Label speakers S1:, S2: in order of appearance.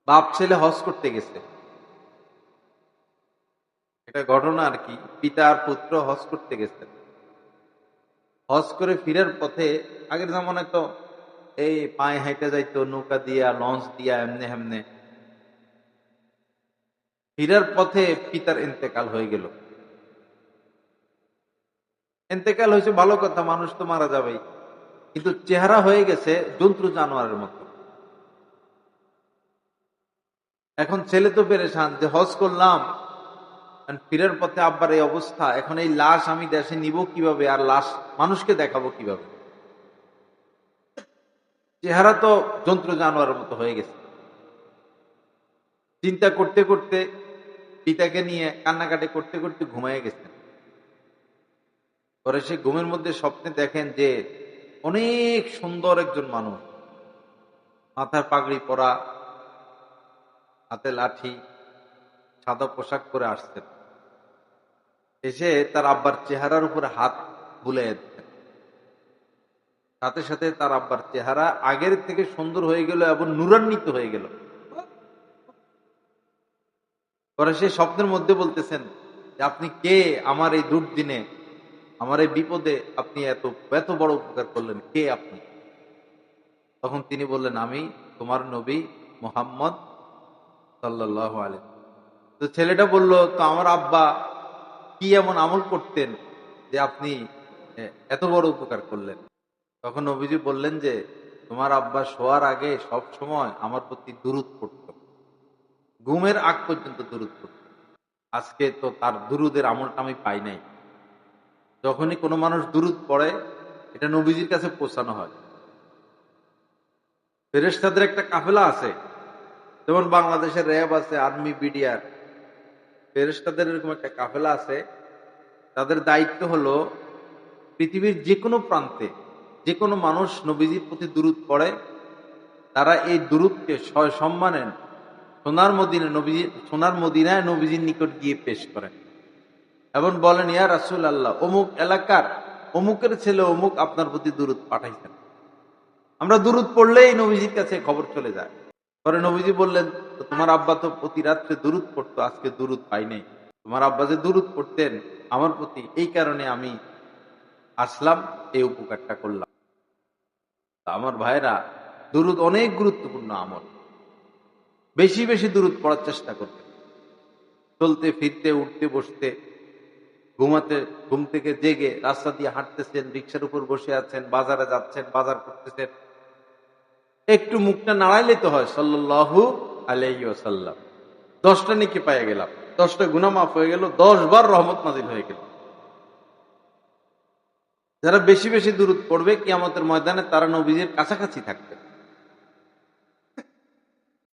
S1: বাপ ছেলে হজ করতে গেছে, এটা ঘটনা আর কি। পিতা আর পুত্র হজ করতে গেছে। হজ করে ফিরার পথে, আগের জামানায় তো এই পায়ে হেঁটে যাইতো, নৌকা দিয়া লঞ্চ দিয়া এমনে হেমনে। ফিরার পথে পিতার ইন্তেকাল হয়ে গেল। ইন্তেকাল হয়েছে ভালো কথা, মানুষ তো মারা যাবেই, কিন্তু চেহারা হয়ে গেছে জন্তু জানোয়ারের মতো। এখন ছেলে তো পেরেশান যে হজ করলাম, ফিরার পথে আব্বার এই অবস্থা, এখন এই লাশ আমি দেশে নিব কিভাবে, আর লাশ মানুষকে দেখাবো কিভাবে? চেহারা তো জন্তু জানোয়ারের মতো হয়ে গেছে। চিন্তা করতে করতে পিতাকে নিয়ে কান্নাকাটি করতে করতে ঘুমায় গেছেন। পরে সে ঘুমের মধ্যে স্বপ্নে দেখেন যে অনেক সুন্দর একজন মানুষ, মাথার পাগড়ি পরা, হাতে লাঠি, সাদা পোশাক পরে আসছেন। এসে তার আব্বার চেহারার উপরে হাত বুলিয়ে দিচ্ছেন। সাথে সাথে তার আব্বার চেহারা আগের থেকে সুন্দর হয়ে গেল এবং নূরান্বিত হয়ে গেল। পরে সে স্বপ্নের মধ্যে বলতেছেন যে আপনি কে, আমার এই দুর্দিনে, আমার এই বিপদে আপনি এত এত বড় উপকার করলেন, কে আপনি? তখন তিনি বললেন, আমি তোমার নবী মুহাম্মদ সাল্লাল্লাহু আলাইহি। তো ছেলেটা বলল, তো আমার আব্বা কি এমন আমল করতেন যে আপনি এত বড় উপকার করলেন? তখন নবীজি বললেন যে তোমার আব্বা শোয়ার আগে সব সময় আমার প্রতি দুরূদ পড়ত, ঘুমের আগ পর্যন্ত দুরূদ পড়ত। আজকে তো তার দুরূদের আমলটা আমি পাই নাই। যখনই কোনো মানুষ দুরূদ পড়ে, এটা নবীজির কাছে পৌঁছানো হয়। ফেরেশতাদের একটা কাফেলা আছে, যেমন বাংলাদেশের র্যাব আছে, আর্মি, বিডিআর, ফেরেশতাদের এরকম একটা কাফেলা আছে। তাদের দায়িত্ব হলো পৃথিবীর যে কোনো প্রান্তে যে কোনো মানুষ নবীজির প্রতি দুরূদ পড়ে, তারা এই দুরূদকে সম্মানে সোনার মদিনায় নবীজির নিকট গিয়ে পেশ করেন এবং বলেন, ইয়া রাসূলুল্লাহ, অমুক এলাকার অমুকের ছেলে অমুক আপনার প্রতি দুরূদ পাঠাইছেন। আমরা দুরূদ পড়লেই নবীজির কাছে খবর চলে যায়। পরে নবীজি বললেন, তোমার আব্বা তো প্রতি রাত্রে দুরূদ পড়তো, আজকে দুরূদ পাই নাই। তোমার আব্বা যে দুরূদ পড়তেন আমার প্রতি, এই কারণে আমি আসলাম, এই উপকারটা করলাম। আমার ভাইরা, দুরূদ অনেক গুরুত্বপূর্ণ আমল। বেশি বেশি দুরূদ পড়ার চেষ্টা করতে, চলতে ফিরতে, উঠতে বসতে, ঘুমাতে, ঘুম থেকে জেগে, রাস্তা দিয়ে হাঁটতেছেন, রিক্সার উপর বসে আছেন, বাজারে যাচ্ছেন, বাজার করতেছেন, একটু মুখটা নাড়াইলে তো হয় সাল্লাল্লাহু আলাইহি ওয়াসাল্লাম, 10টা নেকি পেয়ে গেলাম, 10টা গুনাহ মাফ হয়ে গেল, 10 বার রহমত নাজিল হয়ে গেল। যারা বেশি বেশি দুরূদ পড়বে কিয়ামতের ময়দানে তারা নবীজির কাছাকাছি থাকবে।